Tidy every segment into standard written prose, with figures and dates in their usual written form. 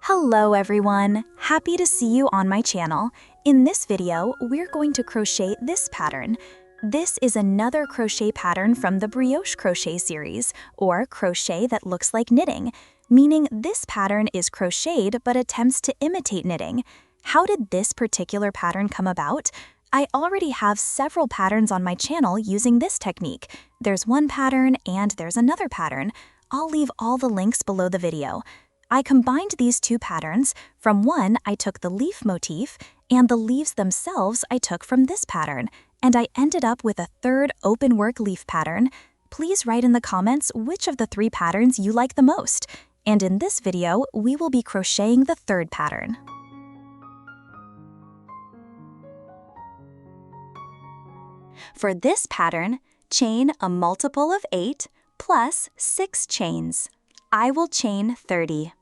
Hello everyone! Happy to see you on my channel. In this video, we're going to crochet this pattern. This is another crochet pattern from the Brioche crochet series, or crochet that looks like knitting, meaning this pattern is crocheted but attempts to imitate knitting. How did this particular pattern come about? I already have several patterns on my channel using this technique. There's one pattern and there's another pattern. I'll leave all the links below the video. I combined these two patterns. From one, I took the leaf motif, and the leaves themselves I took from this pattern, and I ended up with a third openwork leaf pattern. Please write in the comments which of the three patterns you like the most. And in this video, we will be crocheting the third pattern. For this pattern, chain a multiple of 8 plus 6 chains. I will chain 30.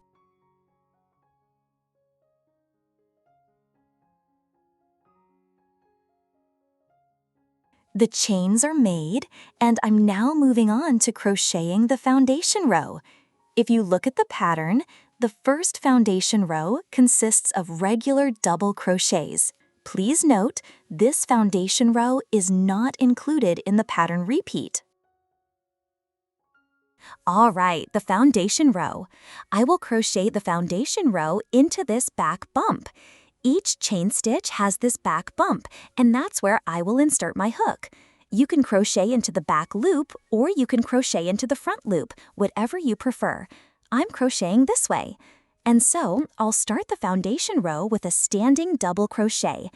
The chains are made, and I'm now moving on to crocheting the foundation row. If you look at the pattern, the first foundation row consists of regular double crochets. Please note, this foundation row is not included in the pattern repeat. All right, the foundation row. I will crochet the foundation row into this back bump. Each chain stitch has this back bump, and that's where I will insert my hook. You can crochet into the back loop, or you can crochet into the front loop, whatever you prefer. I'm crocheting this way. And so, I'll start the foundation row with a standing double crochet.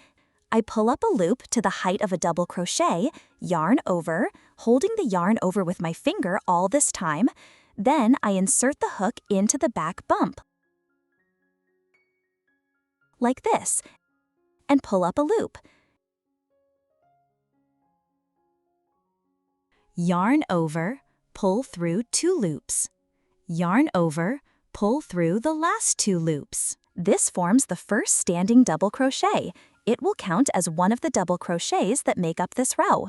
I pull up a loop to the height of a double crochet, yarn over, holding the yarn over with my finger all this time. Then I insert the hook into the back bump, like this, and pull up a loop. Yarn over, pull through 2 loops. Yarn over, pull through the last 2 loops. This forms the first standing double crochet. It will count as one of the double crochets that make up this row.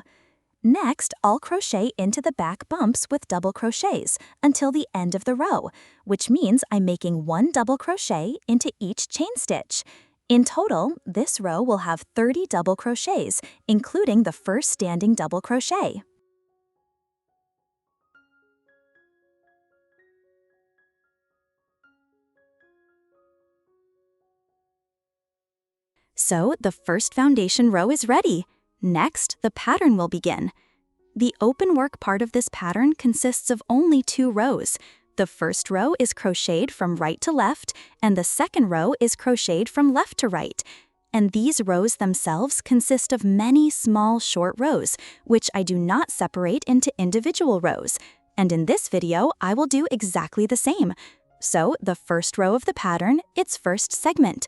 Next, I'll crochet into the back bumps with double crochets until the end of the row, which means I'm making 1 double crochet into each chain stitch. In total, this row will have 30 double crochets, including the first standing double crochet. So, the first foundation row is ready. Next, the pattern will begin. The openwork part of this pattern consists of only 2 rows. The first row is crocheted from right to left, and the second row is crocheted from left to right. And these rows themselves consist of many small short rows, which I do not separate into individual rows. And in this video, I will do exactly the same. So, the first row of the pattern, its first segment.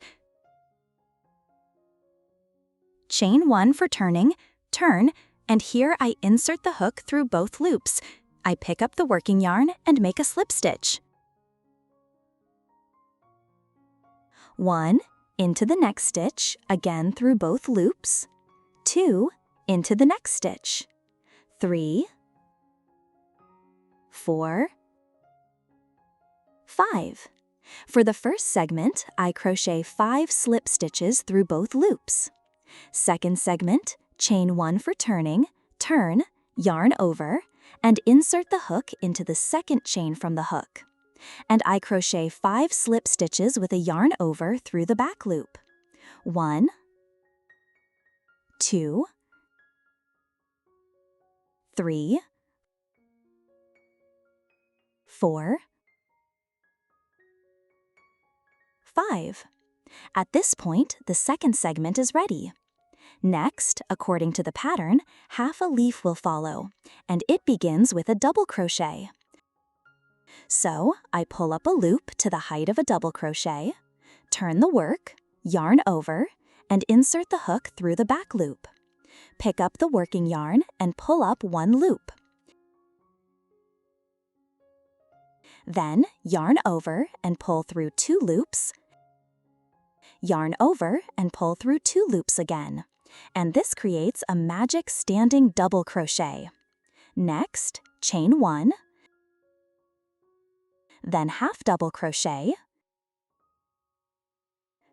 Chain 1 for turning, turn, and here I insert the hook through both loops. I pick up the working yarn and make a slip stitch. 1, into the next stitch, again through both loops. 2, into the next stitch. 3, 4, 5. For the first segment, I crochet 5 slip stitches through both loops. Second segment, chain 1 for turning, turn, yarn over, and insert the hook into the second chain from the hook. And I crochet 5 slip stitches with a yarn over through the back loop. 1, 2, 3, 4, 5. At this point, the second segment is ready. Next, according to the pattern, half a leaf will follow, and it begins with a double crochet. So, I pull up a loop to the height of a double crochet, turn the work, yarn over, and insert the hook through the back loop. Pick up the working yarn and pull up 1 loop. Then, yarn over and pull through 2 loops, yarn over and pull through 2 loops again. And this creates a magic standing double crochet. Next, chain 1, then half double crochet,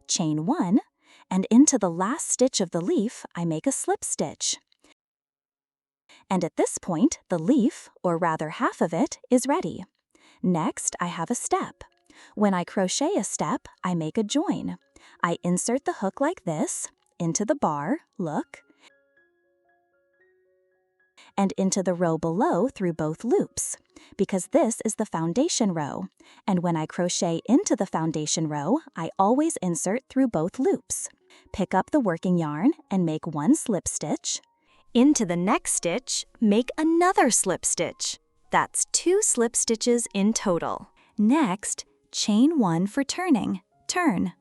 chain 1, and into the last stitch of the leaf, I make a slip stitch. And at this point, the leaf, or rather half of it, is ready. Next, I have a step. When I crochet a step, I make a join. I insert the hook like this, into the bar, look, and into the row below through both loops, because this is the foundation row. And when I crochet into the foundation row, I always insert through both loops. Pick up the working yarn and make one slip stitch. Into the next stitch, make another slip stitch. That's 2 slip stitches in total. Next, chain 1 for turning, turn.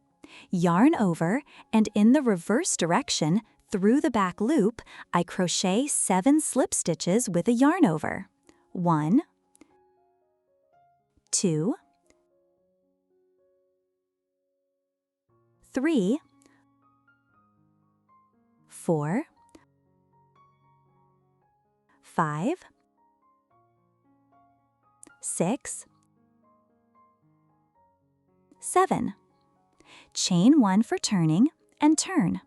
Yarn over, and in the reverse direction, through the back loop, I crochet 7 slip stitches with a yarn over. 1, 2, 3, 4, 5, 6, 7. Chain 1 for turning, and turn.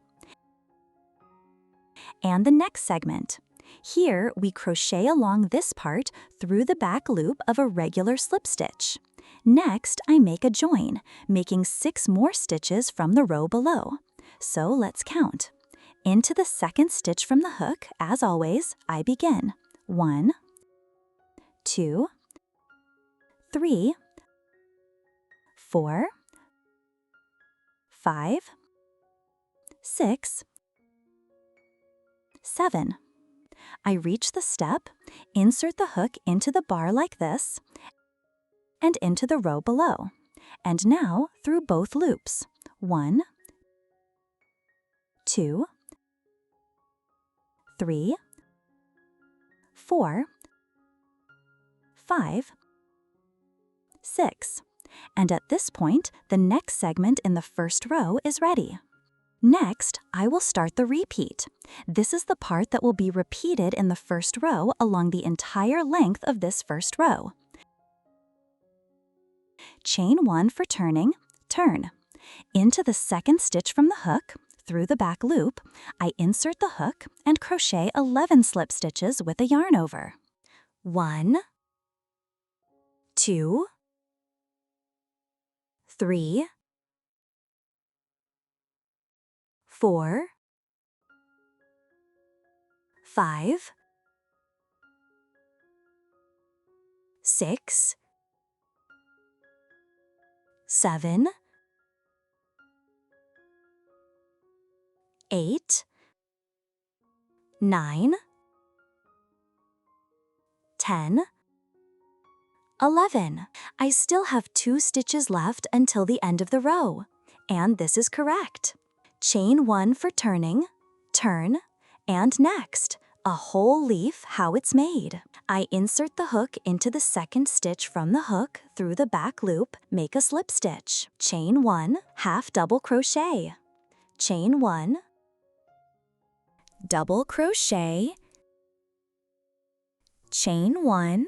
And the next segment. Here, we crochet along this part through the back loop of a regular slip stitch. Next, I make a join, making 6 more stitches from the row below. So let's count. Into the second stitch from the hook, as always, I begin. 1, 2, 3, 4, 5, 6, 7. I reach the step, insert the hook into the bar like this, and into the row below. And now through both loops. 1, 2, 3, 4, 5, 6. And at this point, the next segment in the first row is ready. Next, I will start the repeat. This is the part that will be repeated in the first row along the entire length of this first row. Chain 1 for turning, turn. Into the second stitch from the hook, through the back loop, I insert the hook and crochet 11 slip stitches with a yarn over. 1, 2, 3, 4, 5, 6, 7, 8, 9, 10, 11. I still have 2 stitches left until the end of the row. And this is correct. Chain 1 for turning, turn, and next, a whole leaf how it's made. I insert the hook into the second stitch from the hook through the back loop, make a slip stitch. Chain 1, half double crochet. Chain 1, double crochet, chain 1,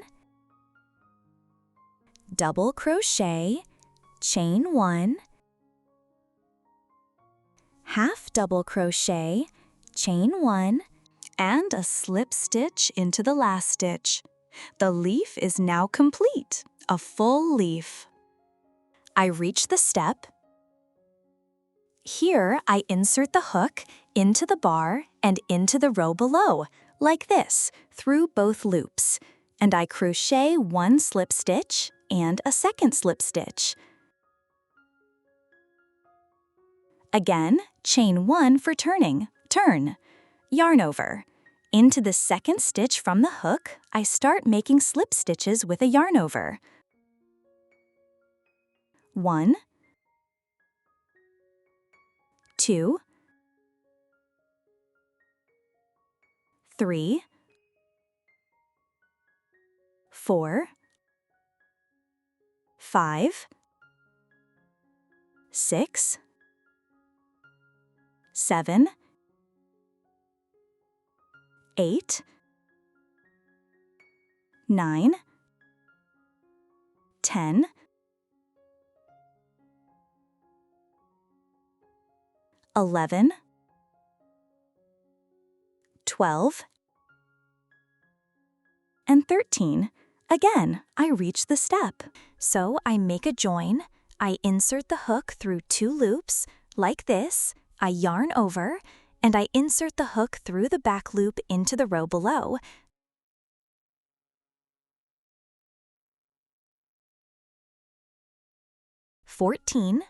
double crochet, chain 1, half double crochet, chain 1, and a slip stitch into the last stitch. The leaf is now complete, a full leaf. I reach the step. Here, I insert the hook into the bar and into the row below, like this, through both loops. And I crochet 1 slip stitch and a second slip stitch. Again, chain 1 for turning, turn, yarn over. Into the second stitch from the hook, I start making slip stitches with a yarn over. 1, 2, 3, 4, 5, 6, 7, 8, 9, 10, 11, 12, and 13. Again, I reach the step. So I make a join, I insert the hook through 2 loops, like this, I yarn over, and I insert the hook through the back loop into the row below. "14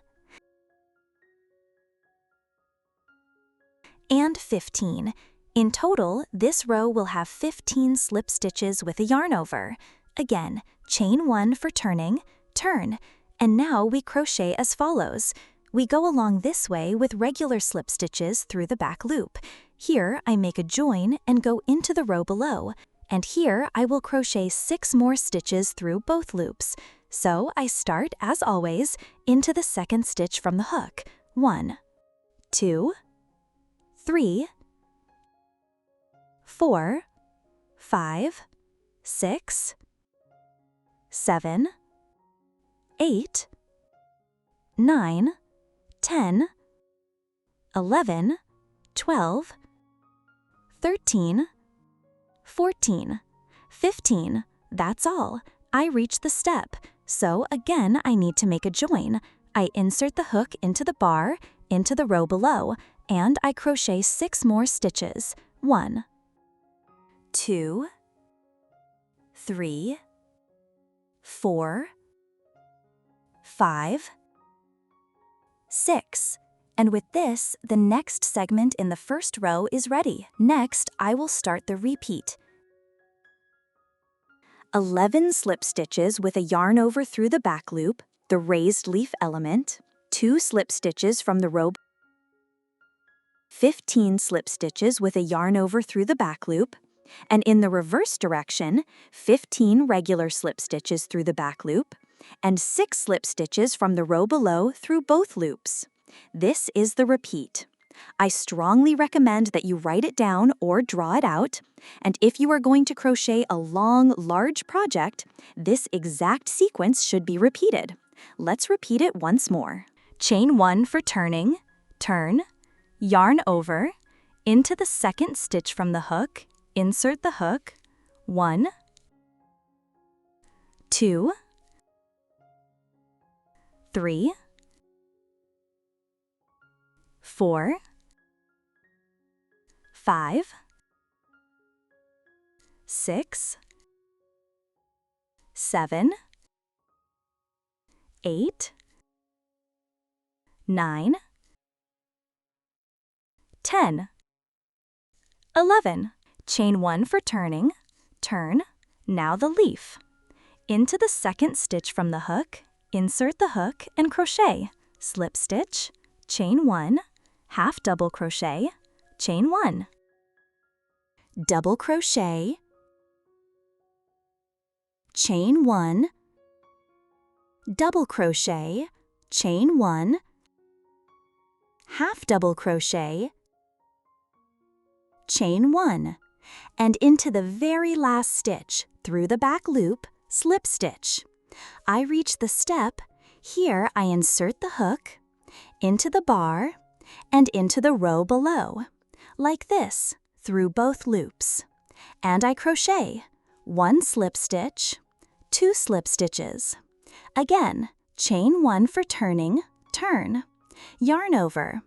and 15. In total, this row will have 15 slip stitches with a yarn over. Again, chain 1 for turning, turn, and now we crochet as follows. We go along this way with regular slip stitches through the back loop. Here I make a join and go into the row below, and here I will crochet 6 more stitches through both loops. So I start, as always, into the second stitch from the hook. 1, 2, 3, 4, 5, 6, 7, 8, 9, 10, 11, 12, 13, 14, 15. That's all. I reach the step. So again, I need to make a join. I insert the hook into the bar, into the row below, and I crochet 6 more stitches. 1, 2, 3, 4, 5, 6. And with this, the next segment in the first row is ready. Next, I will start the repeat. 11 slip stitches with a yarn over through the back loop, the raised leaf element, 2 slip stitches from the row, 15 slip stitches with a yarn over through the back loop, and in the reverse direction, 15 regular slip stitches through the back loop, and 6 slip stitches from the row below through both loops. This is the repeat. I strongly recommend that you write it down or draw it out, and if you are going to crochet a long, large project, this exact sequence should be repeated. Let's repeat it once more. Chain 1 for turning, turn, yarn over, into the second stitch from the hook, insert the hook, 1, 2, 3, 4, 5, 6, 7, 8, 9, 10, 11. Chain 1 for turning, turn, now the leaf. Into the second stitch from the hook, insert the hook and crochet, slip stitch, chain 1, half double crochet, chain 1. Double crochet, chain 1, double crochet, chain 1, half double crochet, chain 1, and into the very last stitch, through the back loop, slip stitch. I reach the step. Here I insert the hook, into the bar, and into the row below, like this, through both loops. And I crochet 1 slip stitch, 2 slip stitches. Again, chain 1 for turning, turn, yarn over.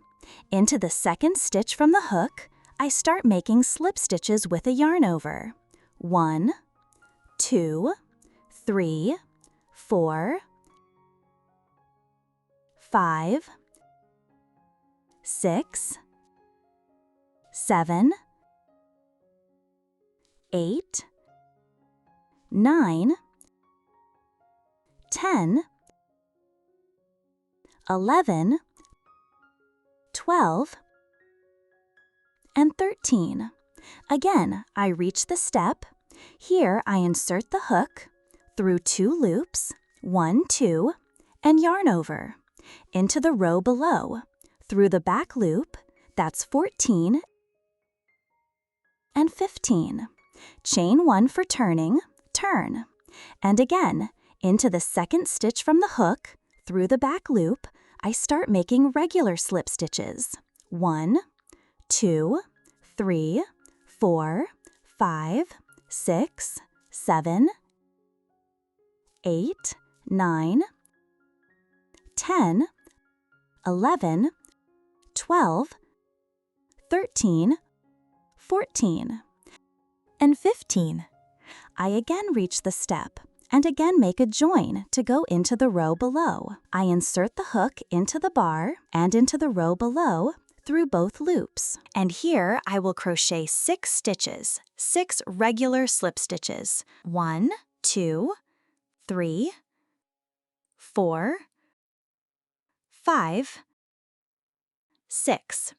Into the second stitch from the hook, I start making slip stitches with a yarn over. 1, 2, 3, 4, 5, 6, 7, 8, 9, 10, 11, 12, and 13. Again, I reach the step. Here I insert the hook through 2 loops, 1, 2, and yarn over, into the row below, through the back loop, that's 14 and 15. Chain 1 for turning, turn, and again, into the second stitch from the hook, through the back loop, I start making regular slip stitches. 1, 2, 3, 4, 5, 6, 7, 8, 9, 10, 11, 12, 13, 14, and 15. I again reach the step and again make a join to go into the row below. I insert the hook into the bar and into the row below through both loops. And here I will crochet 6 stitches, 6 regular slip stitches. 1, 2, 3, 4, 5, 6.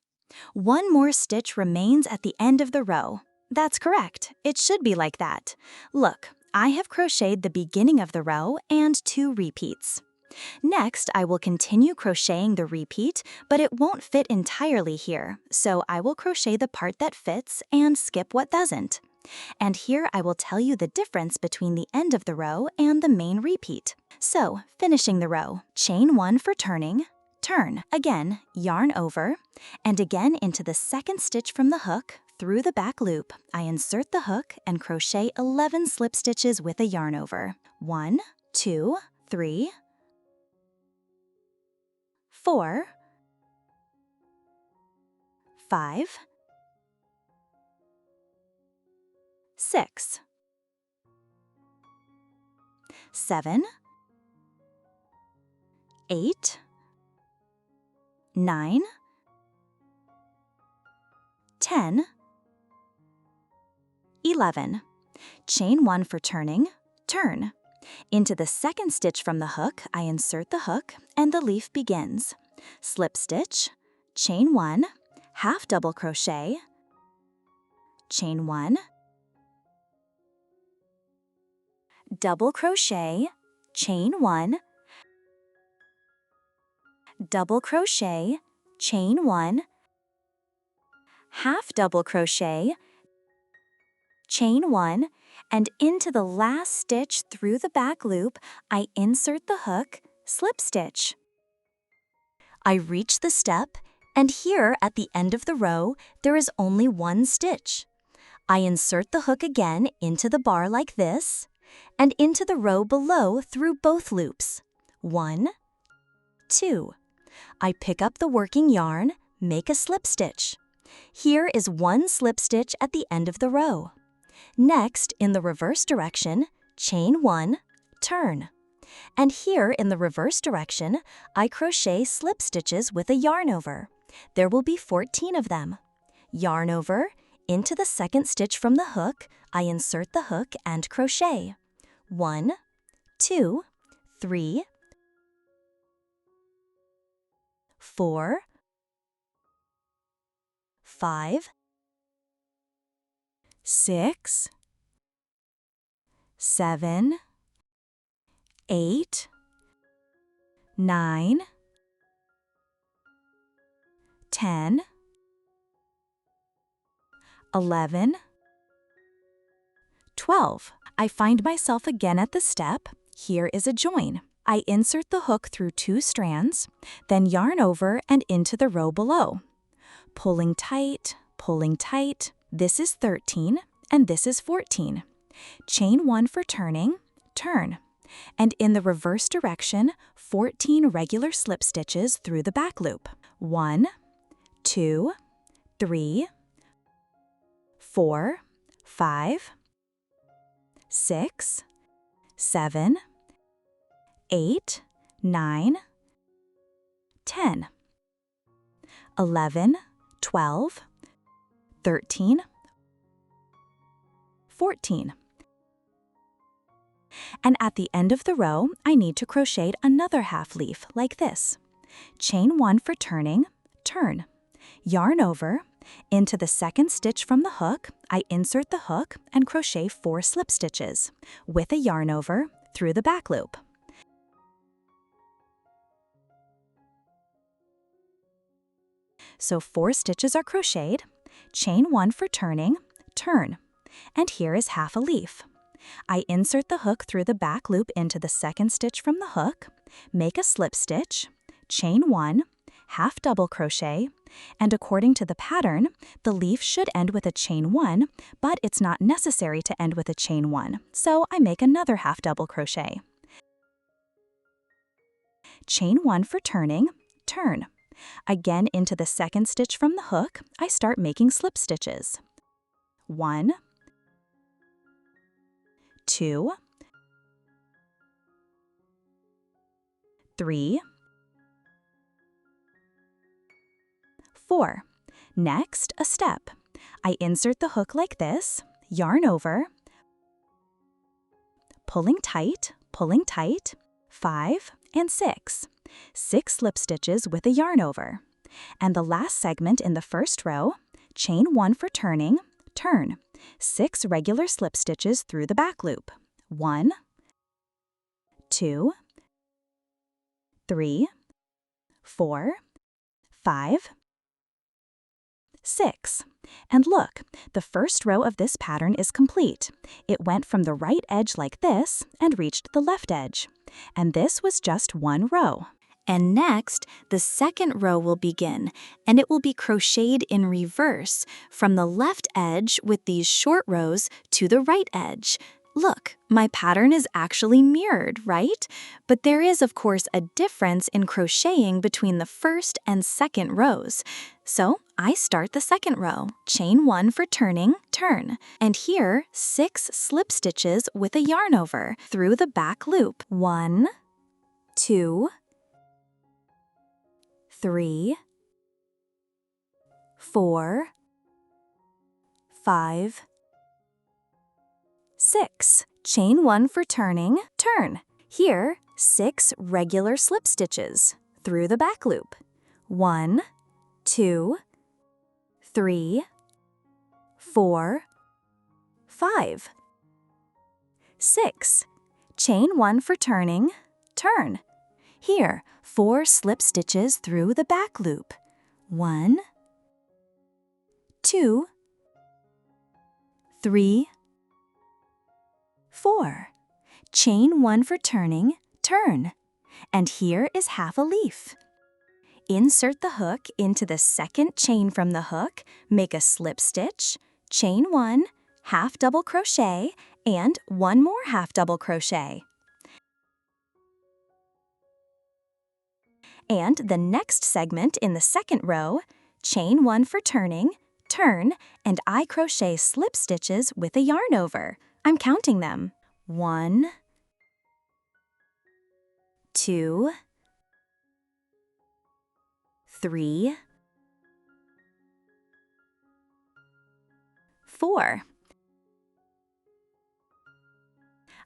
One more stitch remains at the end of the row. That's correct. It should be like that. Look, I have crocheted the beginning of the row and 2 repeats. Next, I will continue crocheting the repeat, but it won't fit entirely here, so I will crochet the part that fits and skip what doesn't. And here I will tell you the difference between the end of the row and the main repeat. So, finishing the row, chain 1 for turning, turn, again, yarn over, and again into the second stitch from the hook. Through the back loop, I insert the hook and crochet 11 slip stitches with a yarn over. 1, 2, 3, 4, 5, 6, 7, 8, 9, 10, 11. Chain 1 for turning, turn. Into the second stitch from the hook, I insert the hook and the leaf begins. Slip stitch, chain 1, half double crochet, chain 1, double crochet, chain 1, double crochet, chain 1, half double crochet, chain 1, and into the last stitch through the back loop, I insert the hook, slip stitch. I reach the step, and here at the end of the row, there is only 1 stitch. I insert the hook again into the bar like this, and into the row below through both loops. 1, 2. I pick up the working yarn, make a slip stitch. Here is 1 slip stitch at the end of the row. Next, in the reverse direction, chain 1, turn. And here in the reverse direction, I crochet slip stitches with a yarn over. There will be 14 of them. Yarn over, into the second stitch from the hook, I insert the hook and crochet. 1, 2, 3, 4, 5, 6, 7, 8, 9, 10, 11, 12. I find myself again at the step. Here is a join. I insert the hook through 2 strands, then yarn over and into the row below. Pulling tight, this is 13 and this is 14. Chain 1 for turning, turn. And in the reverse direction, 14 regular slip stitches through the back loop. 1, 2, 3, 4, 5, 6, 7, 8, 9, 10, 11, 12, 13, 14. And at the end of the row, I need to crochet another half leaf like this. Chain 1 for turning, turn. Yarn over, into the second stitch from the hook, I insert the hook and crochet 4 slip stitches with a yarn over through the back loop. So 4 stitches are crocheted, chain 1 for turning, turn. And here is half a leaf. I insert the hook through the back loop into the second stitch from the hook, make a slip stitch, chain 1, half double crochet, and according to the pattern, the leaf should end with a chain 1, but it's not necessary to end with a chain 1, so I make another half double crochet. Chain 1 for turning, turn. Again into the second stitch from the hook, I start making slip stitches. 1, 2, 3, 4. Next, a step. I insert the hook like this, yarn over, pulling tight, 5 and 6. 6 slip stitches with a yarn over. And the last segment in the first row, chain 1 for turning, turn. 6 regular slip stitches through the back loop. 1, 2, 3, 4, 5, 6. And look, the first row of this pattern is complete. It went from the right edge like this and reached the left edge. And this was just one row. And next, the second row will begin, and it will be crocheted in reverse from the left edge with these short rows to the right edge. Look, my pattern is actually mirrored, right? But there is, of course, a difference in crocheting between the first and second rows. So I start the second row, chain 1 for turning, turn. And here, 6 slip stitches with a yarn over through the back loop. 1, 2, 3, 4, 5, 6. Chain 1 for turning, turn. Here, 6 regular slip stitches through the back loop. 1, 2, 3, 4, 5, 6. Chain 1 for turning, turn. Here, 4 slip stitches through the back loop. 1, 2, 3, 4. Chain 1 for turning, turn. And here is half a leaf. Insert the hook into the second chain from the hook, make a slip stitch, chain 1, half double crochet, and 1 more half double crochet. And the next segment in the second row, chain 1 for turning, turn, and I crochet slip stitches with a yarn over. I'm counting them. 1, 2, 3, 4.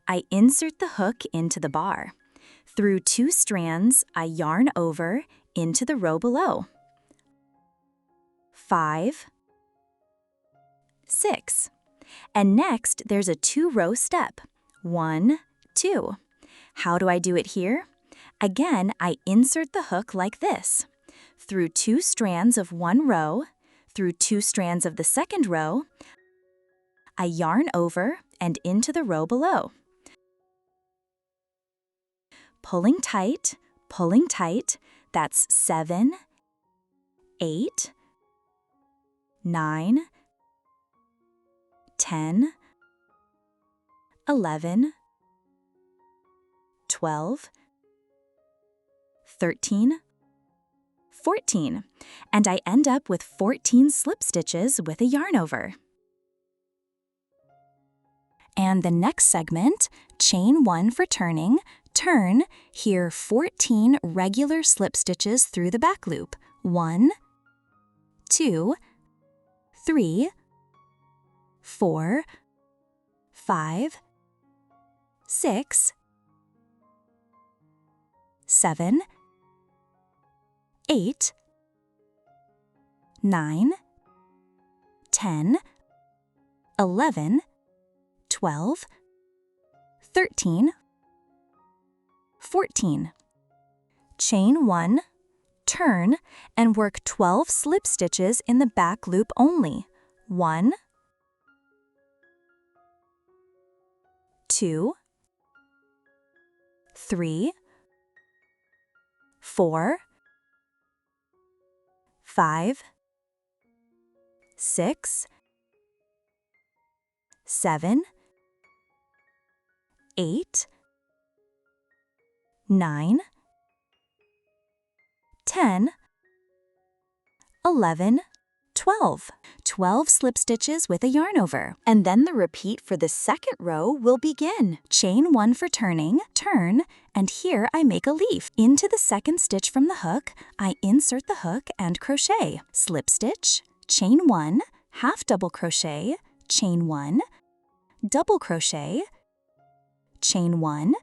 I insert the hook into the bar. Through 2 strands, I yarn over into the row below. 5, 6. And next, there's a 2-row step. 1, 2. How do I do it here? Again, I insert the hook like this. Through 2 strands of 1 row, through 2 strands of the second row, I yarn over and into the row below. Pulling tight, that's 7, 8, 9, 10, 11, 12, 13, 14, and I end up with 14 slip stitches with a yarn over. And the next segment, chain 1 for turning, turn, here 14 regular slip stitches through the back loop. 1, 2, 3, 4, 5, 6, 7, 8, 9, 10, 11, 12, 13, 14. Chain 1, turn, and work 12 slip stitches in the back loop only. 1, 2, 3, 4, 5, 6, 7, 8, 9, 10, 11, 12. 12 slip stitches with a yarn over. And then the repeat for the second row will begin. Chain 1 for turning, turn, and here I make a leaf. Into the second stitch from the hook, I insert the hook and crochet. Slip stitch, chain 1, half double crochet, chain 1, double crochet, chain 1,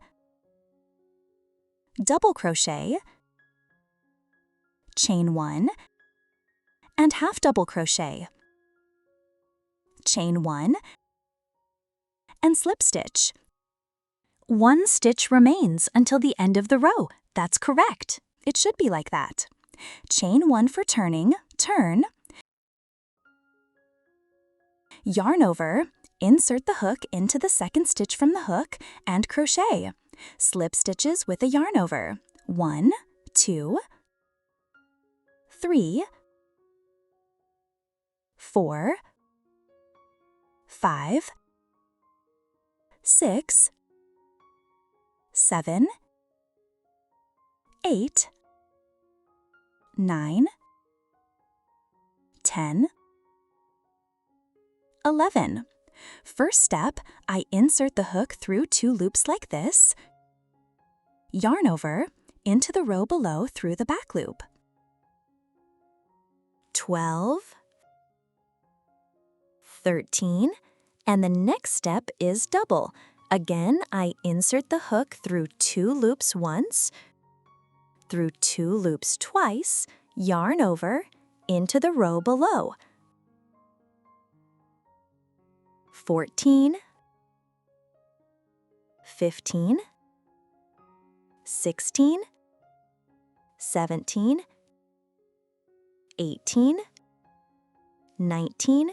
double crochet, chain 1, and half double crochet, chain 1, and slip stitch. 1 stitch remains until the end of the row. That's correct. It should be like that. Chain 1 for turning, turn, yarn over, insert the hook into the second stitch from the hook, and crochet. Slip stitches with a yarn over. 1, 2, 3, 4, 5, 6, 7, 8, 9, 10, 11. First step, I insert the hook through 2 loops like this, yarn over, into the row below through the back loop. 12, 13, and the next step is double. Again, I insert the hook through 2 loops once, through 2 loops twice, yarn over, into the row below. 14, 15, 16, 17, 18, 19,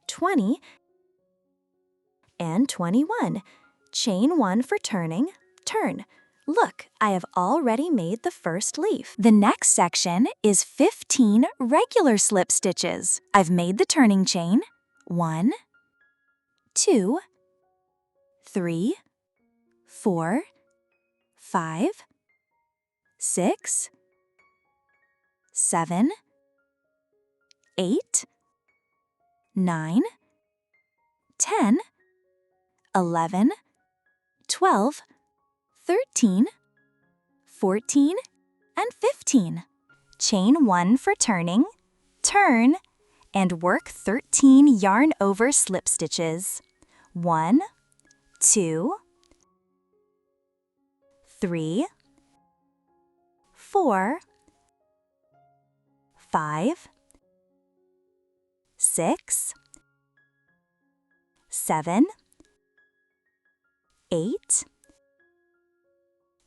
20, and 21. Chain 1 for turning, turn. Look, I have already made the first leaf. The next section is 15 regular slip stitches. I've made the turning chain. 1, 2, 3, 4, 5, 6, 7, 8, 9, 10, 11, 12, 13, 14, and 15. Chain 1 for turning, turn, and work 13 yarn over slip stitches. 1, 2, 3, 4, 5, 6, 7, 8,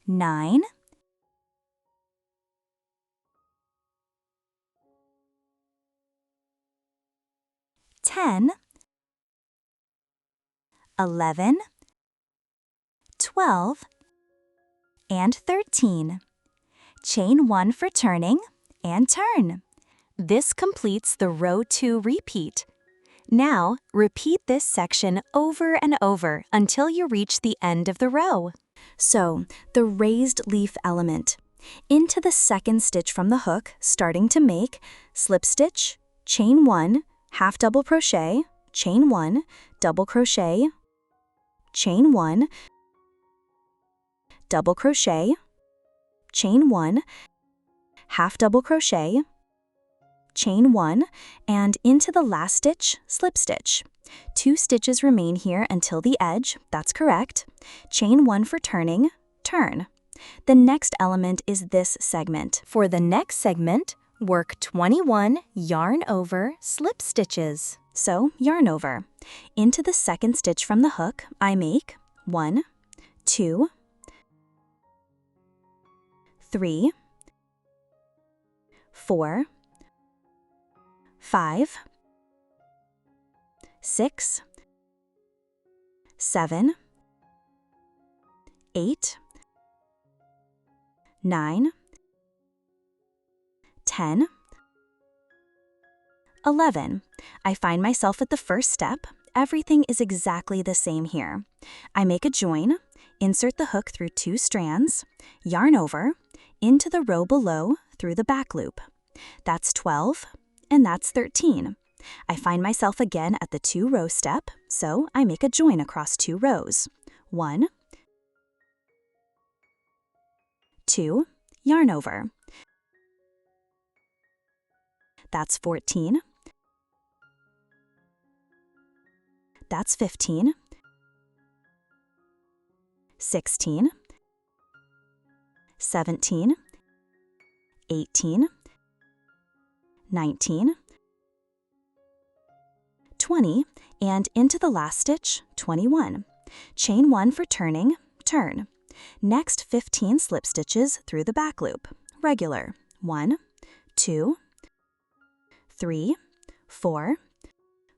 9, 10, 11, 12, and 13. Chain 1 for turning and turn. This completes the row 2 repeat. Now, repeat this section over and over until you reach the end of the row. So, the raised leaf element. Into the second stitch from the hook, starting to make slip stitch, chain 1, half double crochet, chain 1, double crochet, chain 1, double crochet, chain 1, half double crochet, chain 1, and into the last stitch, slip stitch. 2 stitches remain here until the edge, that's correct. Chain 1 for turning, turn. The next element is this segment. For the next segment, work 21 yarn over slip stitches. So, yarn over. Into the second stitch from the hook, I make 1, 2, 3, 4, 5, 6, 7, 8, 9, 10, 11. I find myself at the first step. Everything is exactly the same here. I make a join, insert the hook through 2 strands, yarn over, into the row below through the back loop. That's 12, and that's 13. I find myself again at the 2 row step, so I make a join across 2 rows. 1, 2, yarn over. That's 14. That's 15, 16, 17, 18, 19, 20, and into the last stitch, 21. Chain 1 for turning, turn. Next, 15 slip stitches through the back loop, regular. 1, 2, 3, 4,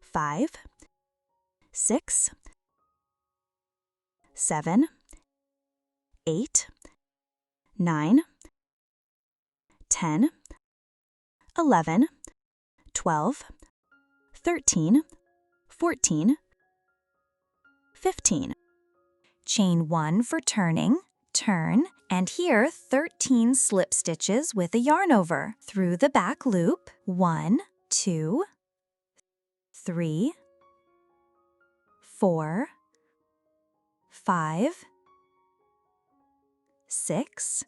5, 6, 7, 8, 9, 10, 11, 12, 13, 14, 15. Chain 1 for turning, turn, and here 13 slip stitches with a yarn over through the back loop. 1, 2, 3, 4, 5, 6,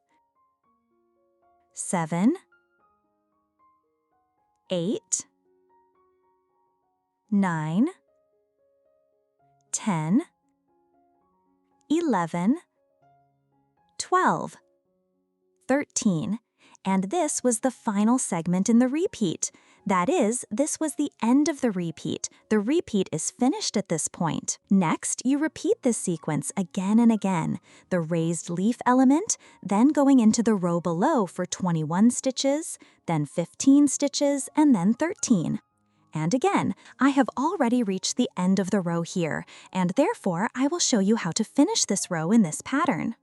7, 8, 9, 10, 11, 12, 13, and this was the final segment in the repeat. That is, this was the end of the repeat. The repeat is finished at this point. Next, you repeat this sequence again and again. The raised leaf element, then going into the row below for 21 stitches, then 15 stitches, and then 13. And again, I have already reached the end of the row here, and therefore I will show you how to finish this row in this pattern.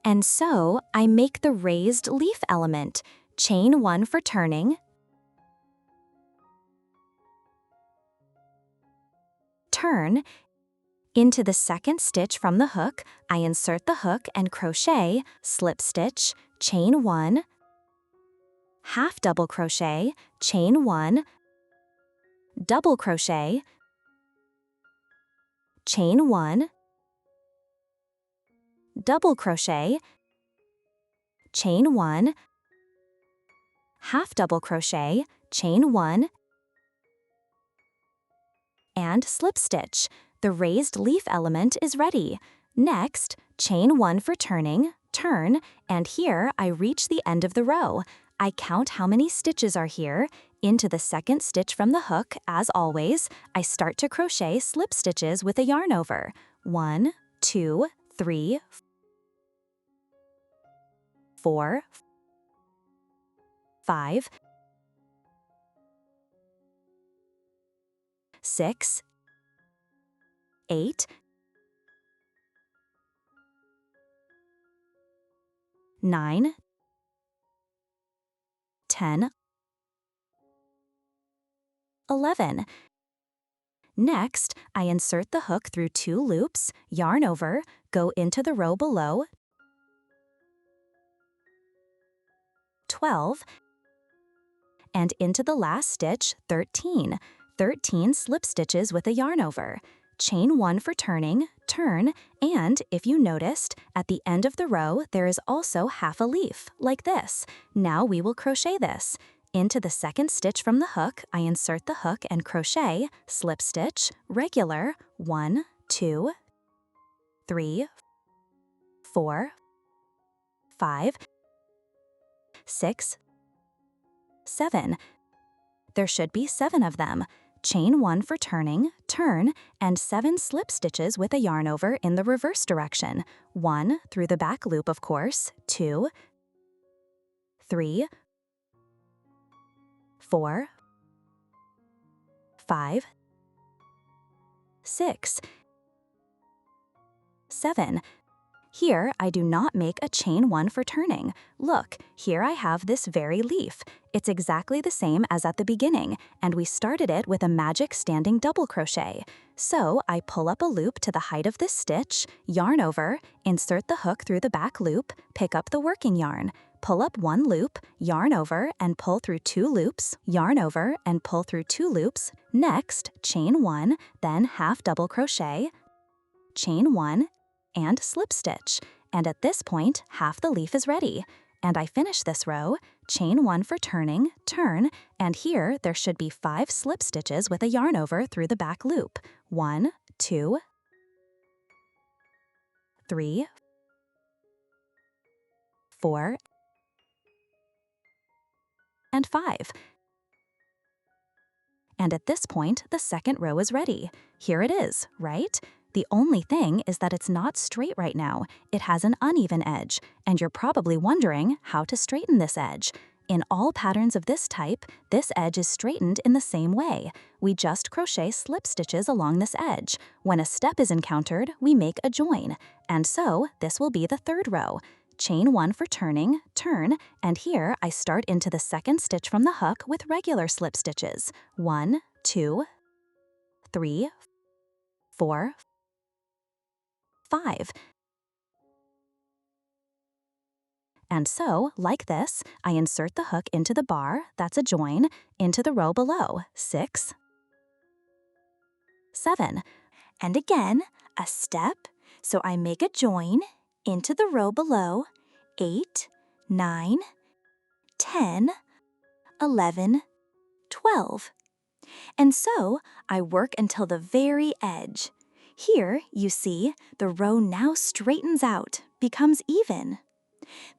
And so, I make the raised leaf element, chain 1 for turning, turn, into the second stitch from the hook, I insert the hook and crochet, slip stitch, chain 1, half double crochet, chain 1, double crochet, chain 1, double crochet, chain 1, half double crochet, chain 1, and slip stitch. The raised leaf element is ready. Next, chain 1 for turning, turn, and here I reach the end of the row. I count how many stitches are here. Into the second stitch from the hook, as always, I start to crochet slip stitches with a yarn over. 1, 2, 3, 4, 5, 6, 8, 9, 10, 11. Next, I insert the hook through 2 loops, yarn over, go into the row below, 12, and into the last stitch, 13. 13 slip stitches with a yarn over. Chain 1 for turning, turn, and if you noticed, at the end of the row there is also half a leaf, like this. Now we will crochet this. Into the second stitch from the hook, I insert the hook and crochet, slip stitch, regular, 1, 2, 3, 4, 5, 6, 7. There should be 7 of them. Chain 1 for turning, turn, and 7 slip stitches with a yarn over in the reverse direction. 1 through the back loop, of course, 2, 3, 4, 5, 6, 7. Here, I do not make a chain 1 for turning. Look, here I have this very leaf. It's exactly the same as at the beginning, and we started it with a magic standing double crochet. So I pull up a loop to the height of this stitch, yarn over, insert the hook through the back loop, pick up the working yarn. Pull up 1 loop, yarn over, and pull through 2 loops, yarn over, and pull through 2 loops. Next, chain 1, then half double crochet, chain 1, and slip stitch. And at this point, half the leaf is ready. And I finish this row, chain 1 for turning, turn, and here there should be 5 slip stitches with a yarn over through the back loop. 1, 2, 3, 4, and 5. And at this point, the second row is ready. Here it is, right? The only thing is that it's not straight right now. It has an uneven edge, and you're probably wondering how to straighten this edge. In all patterns of this type, this edge is straightened in the same way. We just crochet slip stitches along this edge. When a step is encountered, we make a join. And so, this will be the third row. Chain 1 for turning, turn, and here I start into the second stitch from the hook with regular slip stitches. 1, 2, 3, 4, 5. And so, like this, I insert the hook into the bar, that's a join, into the row below, 6, 7. And again, a step, so I make a join into the row below, 8, 9, 10, 11, 12. And so, I work until the very edge. Here, you see, the row now straightens out, becomes even.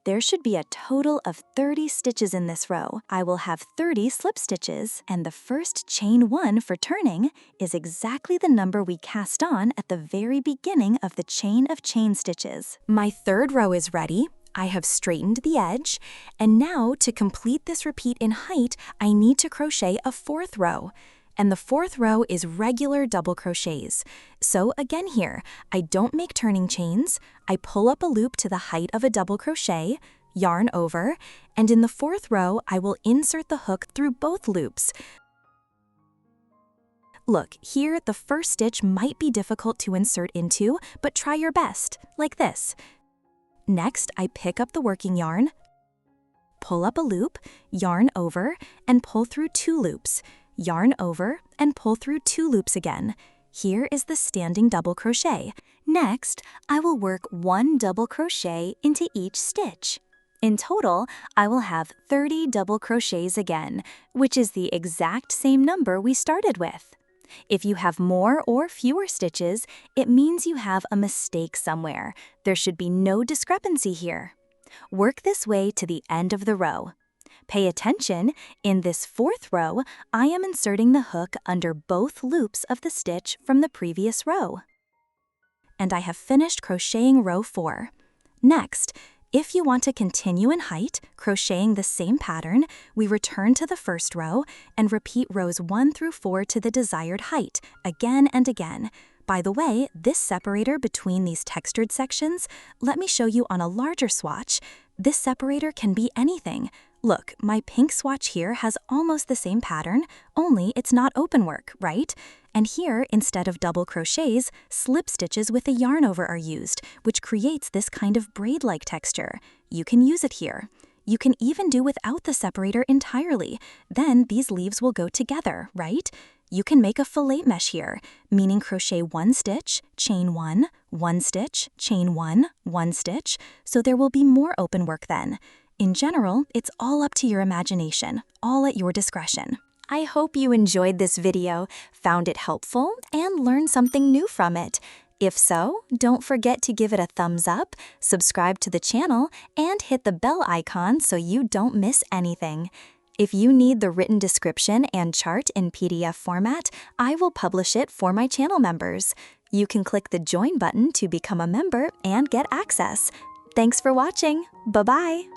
There should be a total of 30 stitches in this row. I will have 30 slip stitches, and the first chain 1 for turning is exactly the number we cast on at the very beginning of the chain of chain stitches. My third row is ready. I have straightened the edge, and now to complete this repeat in height, I need to crochet a 4th row. And the 4th row is regular double crochets. So again here, I don't make turning chains, I pull up a loop to the height of a double crochet, yarn over, and in the 4th row, I will insert the hook through both loops. Look, here the first stitch might be difficult to insert into, but try your best, like this. Next, I pick up the working yarn, pull up a loop, yarn over, and pull through 2 loops. Yarn over, and pull through 2 loops again. Here is the standing double crochet. Next, I will work 1 double crochet into each stitch. In total, I will have 30 double crochets again, which is the exact same number we started with. If you have more or fewer stitches, it means you have a mistake somewhere. There should be no discrepancy here. Work this way to the end of the row. Pay attention, in this 4th row, I am inserting the hook under both loops of the stitch from the previous row. And I have finished crocheting row 4. Next, if you want to continue in height, crocheting the same pattern, we return to the 1st row and repeat rows 1 through 4 to the desired height, again and again. By the way, this separator between these textured sections, let me show you on a larger swatch. This separator can be anything. Look, my pink swatch here has almost the same pattern, only it's not openwork, right? And here, instead of double crochets, slip stitches with a yarn over are used, which creates this kind of braid-like texture. You can use it here. You can even do without the separator entirely. Then these leaves will go together, right? You can make a fillet mesh here, meaning crochet 1 stitch, chain 1, 1 stitch, chain 1, 1 stitch, so there will be more open work then. In general, it's all up to your imagination, all at your discretion. I hope you enjoyed this video, found it helpful, and learned something new from it. If so, don't forget to give it a thumbs up, subscribe to the channel, and hit the bell icon so you don't miss anything. If you need the written description and chart in PDF format, I will publish it for my channel members. You can click the join button to become a member and get access. Thanks for watching. Bye-bye.